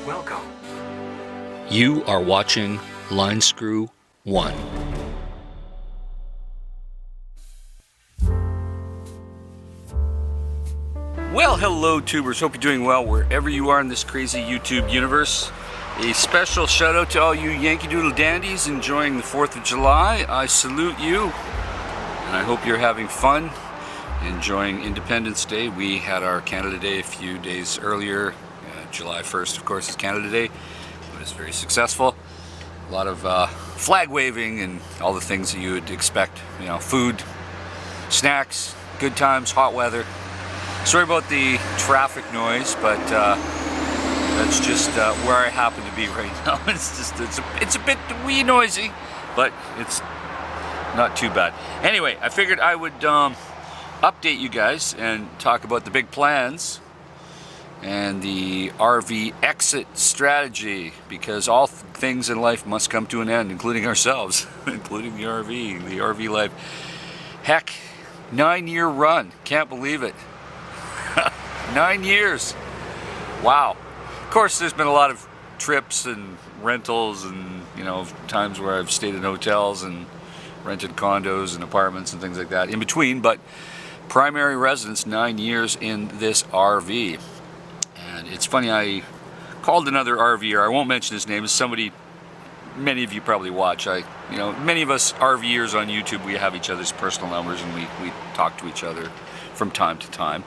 Welcome. You are watching Line Screw 1. Well, hello tubers, hope you're doing well wherever you are in this crazy YouTube universe. A special shout out to all you Yankee Doodle dandies enjoying the 4th of July. I salute you, and I hope you're having fun, enjoying Independence Day. We had our Canada Day a few days earlier. July 1st, of course, is Canada Day. It was very successful. A lot of flag waving and all the things that you would expect. You know, food, snacks, good times, hot weather. Sorry about the traffic noise, but that's just where I happen to be right now. It's a bit wee noisy, but it's not too bad. Anyway, I figured I would update you guys and talk about the big plans and the RV exit strategy, because all things in life must come to an end, including ourselves, including the RV life. Heck, 9-year run, can't believe it. 9 years, wow. Of course, there's been a lot of trips and rentals and, you know, times where I've stayed in hotels and rented condos and apartments and things like that in between, but primary residence, 9 years in this RV. And it's funny, I called another RVer, I won't mention his name, it's somebody many of you probably watch. Many of us RVers on YouTube, we have each other's personal numbers and we talk to each other from time to time.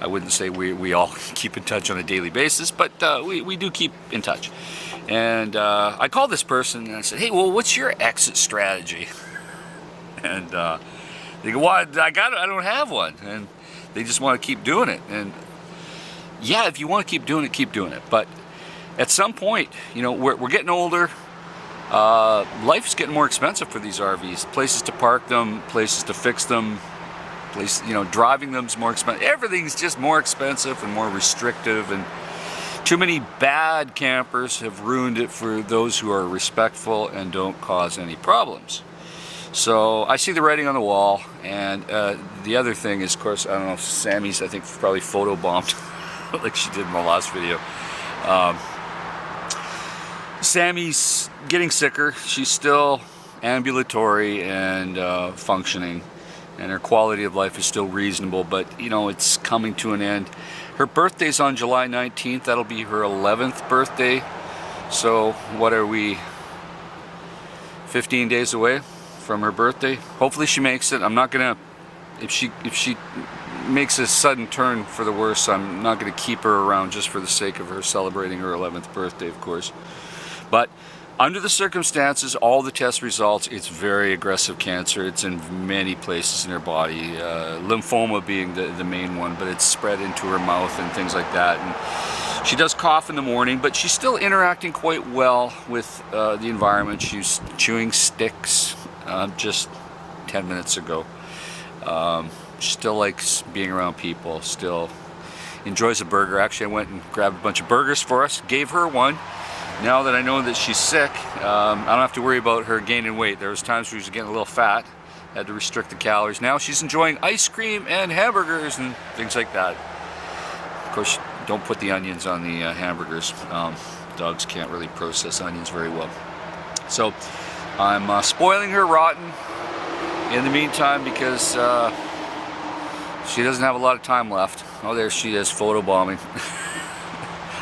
I wouldn't say we all keep in touch on a daily basis, but we do keep in touch. And I called this person and I said, hey, well, what's your exit strategy? And they go, well, I don't have one. And they just want to keep doing it. And yeah, if you want to keep doing it. But at some point, you know, we're getting older. Life's getting more expensive for these RVs. Places to park them, places to fix them, driving them's more expensive. Everything's just more expensive and more restrictive, and too many bad campers have ruined it for those who are respectful and don't cause any problems. So I see the writing on the wall, and the other thing is, of course, I don't know if Sammy's, I think, probably photobombed like she did in the last video. Sammy's getting sicker. She's still ambulatory and functioning, and her quality of life is still reasonable, but you know, it's coming to an end. Her birthday's on July 19th. That'll be her 11th birthday. So what are we, 15 days away from her birthday? Hopefully she makes it. I'm not gonna, if she makes a sudden turn for the worse, I'm not gonna keep her around just for the sake of her celebrating her 11th birthday, of course. But under the circumstances, all the test results, it's very aggressive cancer. It's in many places in her body, lymphoma being the main one, but it's spread into her mouth and things like that. And she does cough in the morning, but she's still interacting quite well with the environment. She's chewing sticks just 10 minutes ago. She still likes being around people, still enjoys a burger. Actually, I went and grabbed a bunch of burgers for us, gave her one. Now that I know that she's sick, I don't have to worry about her gaining weight. There was times she was getting a little fat, had to restrict the calories. Now she's enjoying ice cream and hamburgers and things like that. Of course, don't put the onions on the hamburgers. Dogs can't really process onions very well. So I'm spoiling her rotten in the meantime, because she doesn't have a lot of time left. Oh, there she is, photobombing.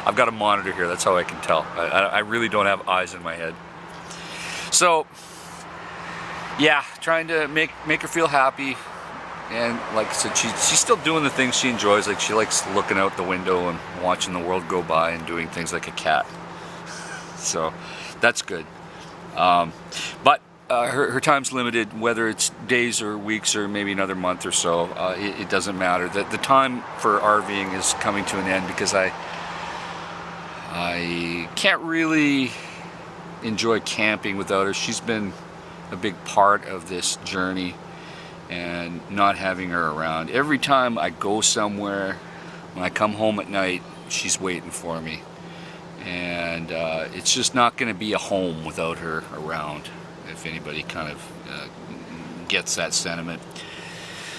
I've got a monitor here, that's how I can tell. I really don't have eyes in my head. So, yeah, trying to make her feel happy. And like I said, she's still doing the things she enjoys. Like, she likes looking out the window and watching the world go by and doing things like a cat. So, that's good. But her time's limited, whether it's days or weeks or maybe another month or so. It doesn't matter. The time for RVing is coming to an end, because I can't really enjoy camping without her. She's been a big part of this journey, and not having her around. Every time I go somewhere, when I come home at night, she's waiting for me. And it's just not going to be a home without her around, if anybody kind of gets that sentiment.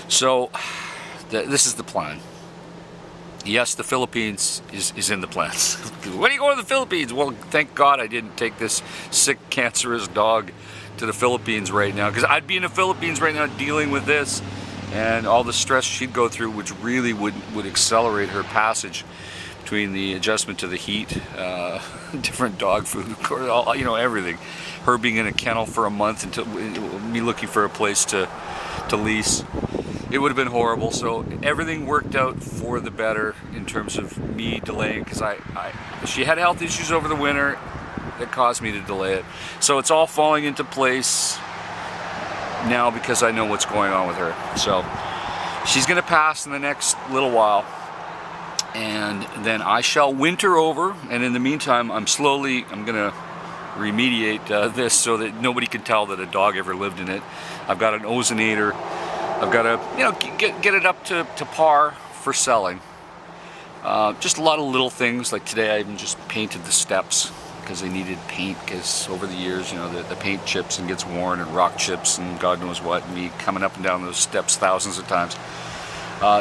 So this is the plan. yes, the Philippines is in the plans. When are you going to the Philippines? Well, thank God I didn't take this sick, cancerous dog to the Philippines right now, because I'd be in the Philippines right now dealing with this and all the stress she'd go through, which really would accelerate her passage between the adjustment to the heat, different dog food, of course, all, you know, everything. Her being in a kennel for a month until me looking for a place to lease. It would have been horrible. So everything worked out for the better in terms of me delaying, because she had health issues over the winter that caused me to delay it. So it's all falling into place now because I know what's going on with her. So she's gonna pass in the next little while, and then I shall winter over, and in the meantime I'm gonna remediate this so that nobody can tell that a dog ever lived in it. I've got an ozonator. I've got to, you know, get it up to par for selling. Just a lot of little things, like today I even just painted the steps because they needed paint, because over the years, you know, the paint chips and gets worn, and rock chips and God knows what, and me coming up and down those steps thousands of times.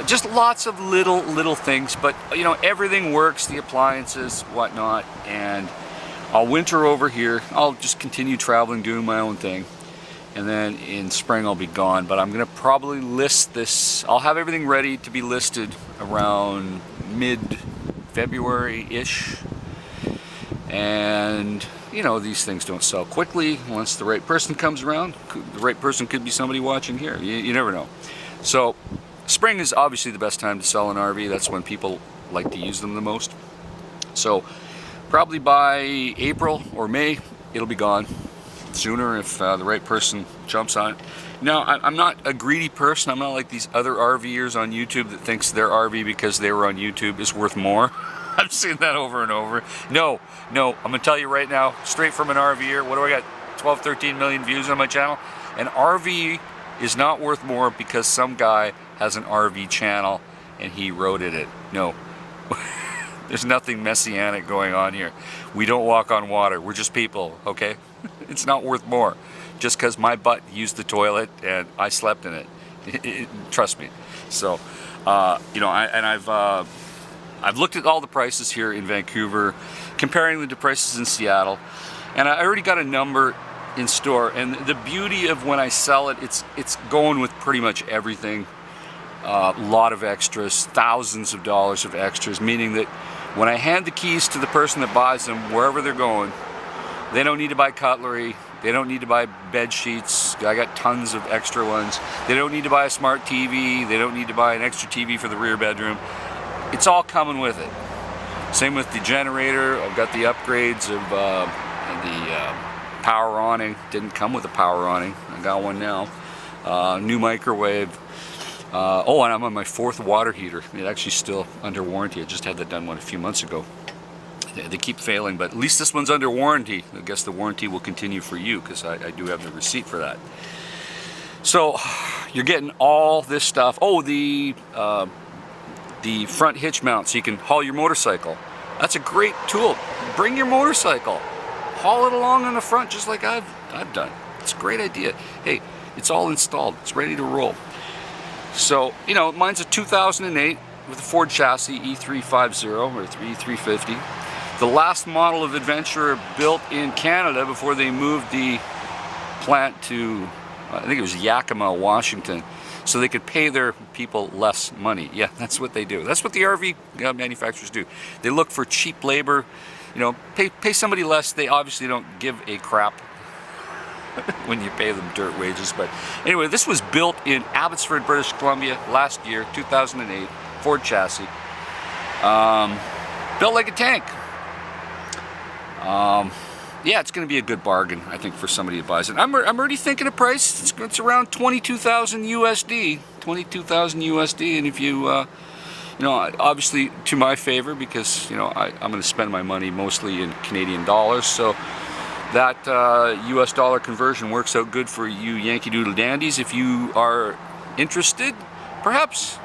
Just lots of little things, but you know, everything works, the appliances, whatnot, and I'll winter over here. I'll just continue traveling, doing my own thing. And then in spring I'll be gone, but I'm gonna probably list this. I'll have everything ready to be listed around mid-February-ish. And you know, these things don't sell quickly once the right person comes around. The right person could be somebody watching here. You never know. So spring is obviously the best time to sell an RV. That's when people like to use them the most. So probably by April or May, it'll be gone. Sooner if the right person jumps on it. Now, I'm not a greedy person. I'm not like these other RVers on YouTube that thinks their RV, because they were on YouTube, is worth more. I've seen that over and over. No, I'm gonna tell you right now, straight from an RVer. What do I got? 12, 13 million views on my channel. An RV is not worth more because some guy has an RV channel and he wrote it. No. There's nothing messianic going on here. We don't walk on water. We're just people, okay? It's not worth more just because my butt used the toilet and I slept in it. Trust me. So, you know, I've looked at all the prices here in Vancouver, comparing them to prices in Seattle, and I already got a number in store. And the beauty of when I sell it, it's going with pretty much everything. A lot of extras, thousands of dollars of extras, meaning that when I hand the keys to the person that buys them, wherever they're going, they don't need to buy cutlery, they don't need to buy bed sheets. I got tons of extra ones. They don't need to buy a smart TV, they don't need to buy an extra TV for the rear bedroom. It's all coming with it. Same with the generator. I've got the upgrades of the power awning. Didn't come with a power awning. I got one now. New microwave. Oh, and I'm on my 4th water heater. It's actually still under warranty. I just had that done a few months ago. They keep failing, but at least this one's under warranty. I guess the warranty will continue for you, because I do have the receipt for that. So you're getting all this stuff. Oh, the front hitch mount, so you can haul your motorcycle. That's a great tool. Bring your motorcycle, haul it along on the front, just like I've done. It's a great idea. Hey, it's all installed. It's ready to roll. So, you know, mine's a 2008 with a Ford chassis, E350 or E350. The last model of Adventurer built in Canada before they moved the plant to, I think it was Yakima, Washington, so they could pay their people less money. Yeah, that's what they do. That's what the RV manufacturers do. They look for cheap labor. You know, pay somebody less. They obviously don't give a crap when you pay them dirt wages. But anyway, this was built in Abbotsford, British Columbia last year, 2008, Ford chassis. Built like a tank. Yeah, it's going to be a good bargain, I think, for somebody that buys it. I'm already thinking a price. It's around 22,000 USD. 22,000 USD, and if you, you know, obviously to my favor, because, you know, I'm going to spend my money mostly in Canadian dollars, so that US dollar conversion works out good for you Yankee Doodle dandies. If you are interested, perhaps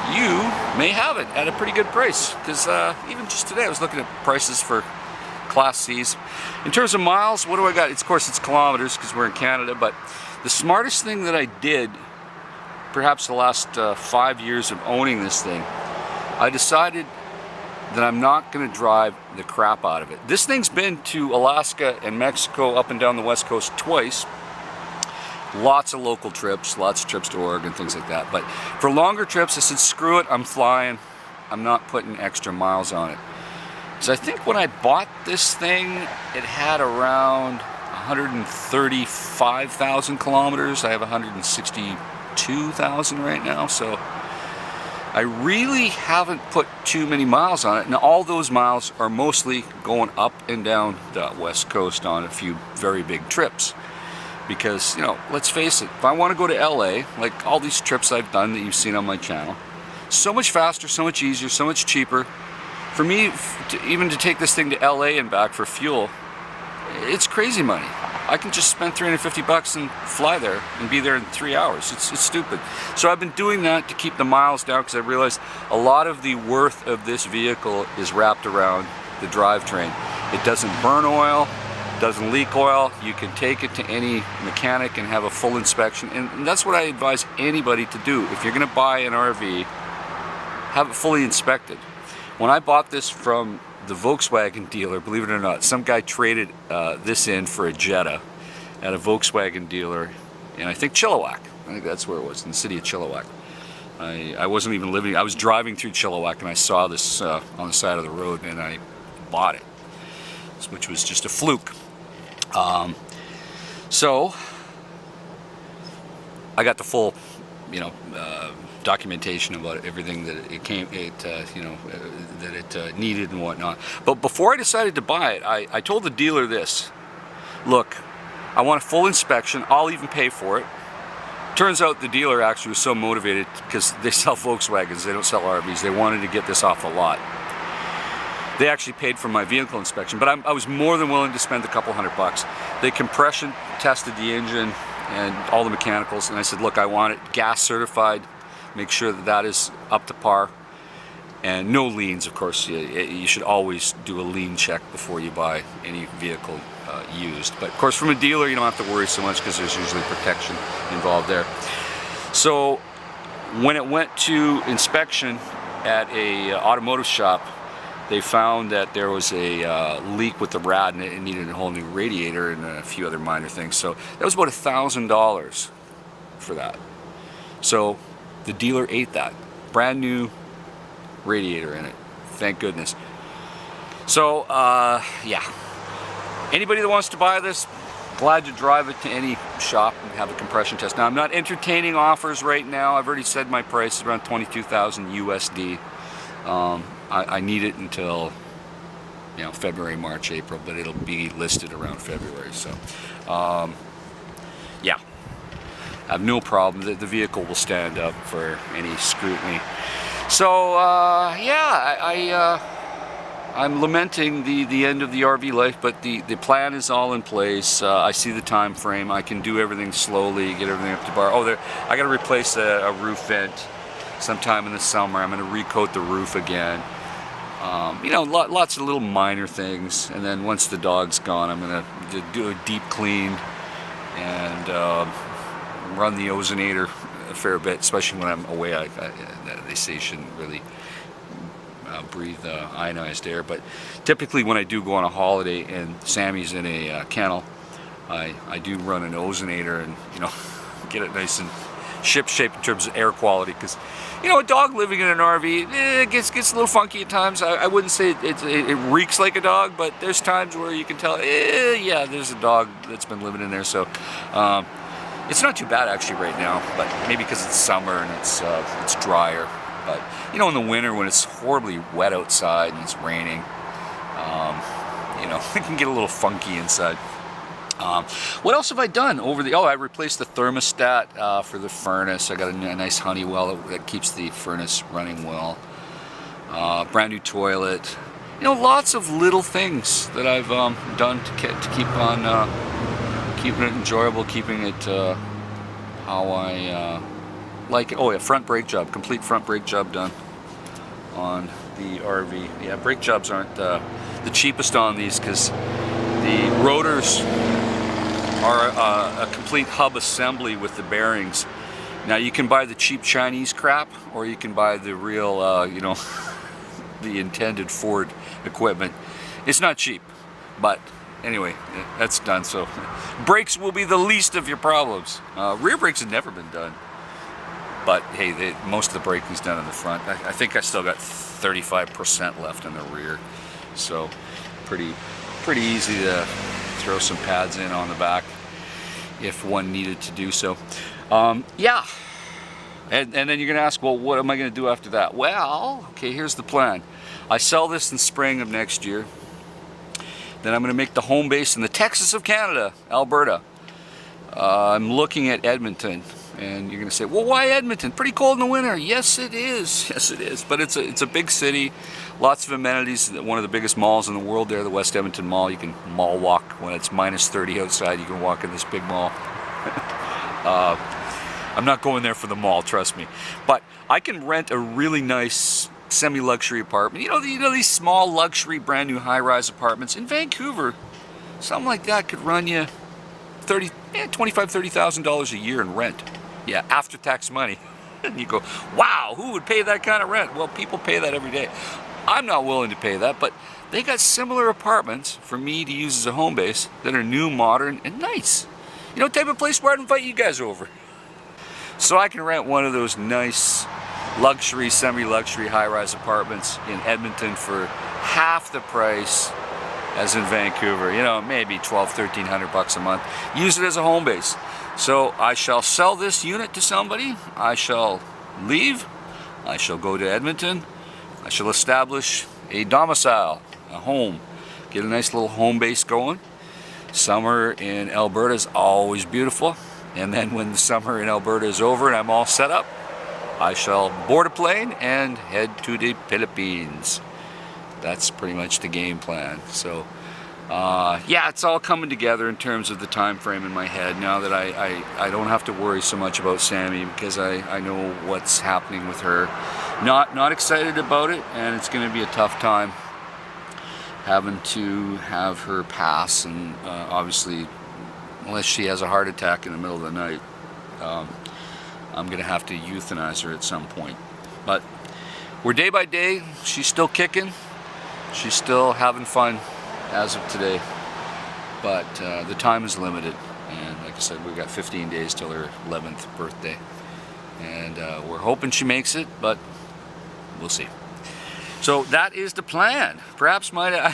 you may have it at a pretty good price, because even just today I was looking at prices for Class C's. In terms of miles, what do I got? Of course, it's kilometers because we're in Canada, but the smartest thing that I did, perhaps the last 5 years of owning this thing, I decided that I'm not going to drive the crap out of it. This thing's been to Alaska and Mexico, up and down the West Coast twice. Lots of local trips, lots of trips to Oregon, things like that. But for longer trips, I said, screw it, I'm flying. I'm not putting extra miles on it. So I think when I bought this thing, it had around 135,000 kilometers. I have 162,000 right now, so I really haven't put too many miles on it. Now all those miles are mostly going up and down the West Coast on a few very big trips. Because, you know, let's face it, if I want to go to LA, like all these trips I've done that you've seen on my channel, so much faster, so much easier, so much cheaper. For me, even to take this thing to LA and back for fuel, it's crazy money. I can just spend 350 bucks and fly there and be there in 3 hours. It's stupid. So I've been doing that to keep the miles down, because I realized a lot of the worth of this vehicle is wrapped around the drivetrain. It doesn't burn oil, doesn't leak oil. You can take it to any mechanic and have a full inspection, and that's what I advise anybody to do. If you're going to buy an RV, have it fully inspected. When I bought this from the Volkswagen dealer, believe it or not, some guy traded this in for a Jetta at a Volkswagen dealer in, I think, Chilliwack. I think that's where it was, in the city of Chilliwack. I wasn't even living, I was driving through Chilliwack and I saw this on the side of the road, and I bought it, which was just a fluke. So I got the full, you know, documentation about everything that it needed and whatnot. But before I decided to buy it, I told the dealer this: look, I want a full inspection. I'll even pay for it. Turns out the dealer actually was so motivated, because they sell Volkswagens, they don't sell RVs. They wanted to get this off the lot. They actually paid for my vehicle inspection, but I was more than willing to spend a couple $100. They compression tested the engine and all the mechanicals, and I said, look, I want it gas certified, make sure that that is up to par, and no liens, of course. You should always do a lien check before you buy any vehicle used. But of course, from a dealer, you don't have to worry so much, because there's usually protection involved there. So when it went to inspection at a automotive shop, they found that there was a leak with the rad, and it needed a whole new radiator and a few other minor things. So that was about $1,000 for that. So the dealer ate that. Brand new radiator in it. Thank goodness. So, yeah. Anybody that wants to buy this, glad to drive it to any shop and have a compression test. Now, I'm not entertaining offers right now. I've already said my price is around $22,000 USD. I need it until, you know, February, March, April, but it'll be listed around February. So, yeah, I have no problem. The vehicle will stand up for any scrutiny. So, yeah, I'm lamenting the end of the RV life, but the plan is all in place. I see the time frame. I can do everything slowly, get everything up to bar. Oh, I got to replace a roof vent sometime in the summer. I'm going to recoat the roof again. You know, lots of little minor things, and then once the dog's gone, I'm going to do a deep clean and run the ozonator a fair bit, especially when I'm away. They say you shouldn't really breathe ionized air, but typically when I do go on a holiday and Sammy's in a kennel, I do run an ozonator and, you know, get it nice and ship-shape in terms of air quality, because, you know, a dog living in an RV, it gets a little funky at times. I wouldn't say it reeks like a dog, but there's times where you can tell, yeah, there's a dog that's been living in there. So it's not too bad actually right now, but maybe because it's summer and it's drier. But, you know, in the winter when it's horribly wet outside and it's raining, you know, it can get a little funky inside. What else have I done over the... Oh, I replaced the thermostat for the furnace. I got a nice Honeywell that keeps the furnace running well. Brand new toilet. You know, lots of little things that I've done to keep on keeping it enjoyable, keeping it how I like it. Oh, yeah, front brake job. Complete front brake job done on the RV. Yeah, brake jobs aren't the cheapest on these, because the rotors are a complete hub assembly with the bearings. Now you can buy the cheap Chinese crap, or you can buy the real, you know, the intended Ford equipment. It's not cheap, but anyway, that's done. So brakes will be the least of your problems. Rear brakes have never been done, but hey, most of the braking's done in the front. I think I still got 35% left in the rear, so pretty easy to throw some pads in on the back if one needed to do so. Yeah, and then you're gonna ask, well, what am I gonna do after that? Well, okay, here's the plan. I sell this in spring of next year. Then I'm gonna make the home base in the Texas of Canada, Alberta. I'm looking at Edmonton, and you're gonna say, well, why Edmonton? Pretty cold in the winter. Yes, it is. Yes, it is. But it's a big city, lots of amenities. One of the biggest malls in the world there, the West Edmonton Mall. You can mall walk when it's minus 30 outside. You can walk in this big mall. I'm not going there for the mall, trust me. But I can rent a really nice semi-luxury apartment. You know these small luxury, brand new high-rise apartments in Vancouver. Something like that could run you $25,000-$30,000 a year in rent. Yeah, after-tax money. And you go, wow, who would pay that kind of rent? Well, people pay that every day. I'm not willing to pay that, but they got similar apartments for me to use as a home base that are new, modern, and nice. You know, type of place where I'd invite you guys over. So I can rent one of those nice luxury, semi-luxury high-rise apartments in Edmonton for half the price as in Vancouver. You know, maybe $1,200-$1,300 a month. Use it as a home base. So I shall sell this unit to somebody. I shall leave. I shall go to Edmonton. I shall establish a domicile, a home. Get a nice little home base going. Summer in Alberta is always beautiful. And then when the summer in Alberta is over and I'm all set up, I shall board a plane and head to the Philippines. That's pretty much the game plan. So, yeah, it's all coming together in terms of the time frame in my head now that I don't have to worry so much about Sammy, because I know what's happening with her. Not excited about it, and it's going to be a tough time having to have her pass, and obviously, unless she has a heart attack in the middle of the night, I'm going to have to euthanize her at some point. But we're day by day. She's still kicking. She's still having fun as of today. But the time is limited. And like I said, we've got 15 days till her 11th birthday. And we're hoping she makes it, but we'll see. So that is the plan. Perhaps well,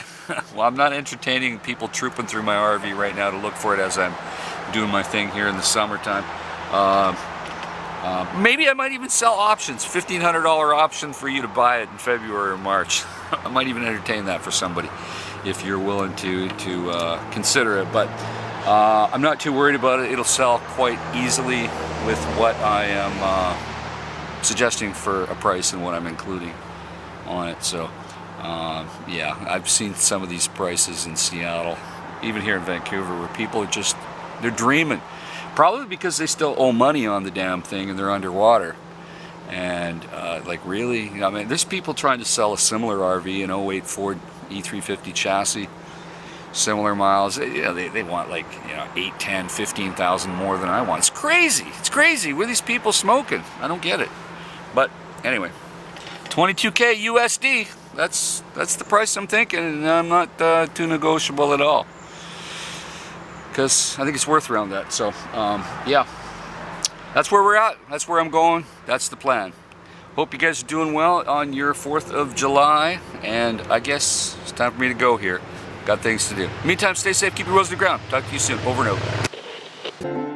I'm not entertaining people trooping through my RV right now to look for it as I'm doing my thing here in the summertime. Maybe I might even sell options, $1,500 option for you to buy it in February or March. I might even entertain that for somebody if you're willing to consider it. But I'm not too worried about it. It'll sell quite easily with what I am suggesting for a price and what I'm including on it. So yeah, I've seen some of these prices in Seattle, even here in Vancouver, where people are just, they're dreaming. Probably because they still owe money on the damn thing and they're underwater. And like, really, I mean, there's people trying to sell a similar RV, an 08 Ford E350 chassis, similar miles. They want like, 8, 10, 15,000 more than I want. It's crazy. It's crazy. What are these people smoking? I don't get it. But anyway, 22K USD. That's the price I'm thinking, and I'm not too negotiable at all, because I think it's worth around that. So yeah, that's where we're at. That's where I'm going. That's the plan. Hope you guys are doing well on your 4th of July, and I guess it's time for me to go here. Got things to do. Meantime, stay safe, keep your nose to the ground. Talk to you soon. Over and out.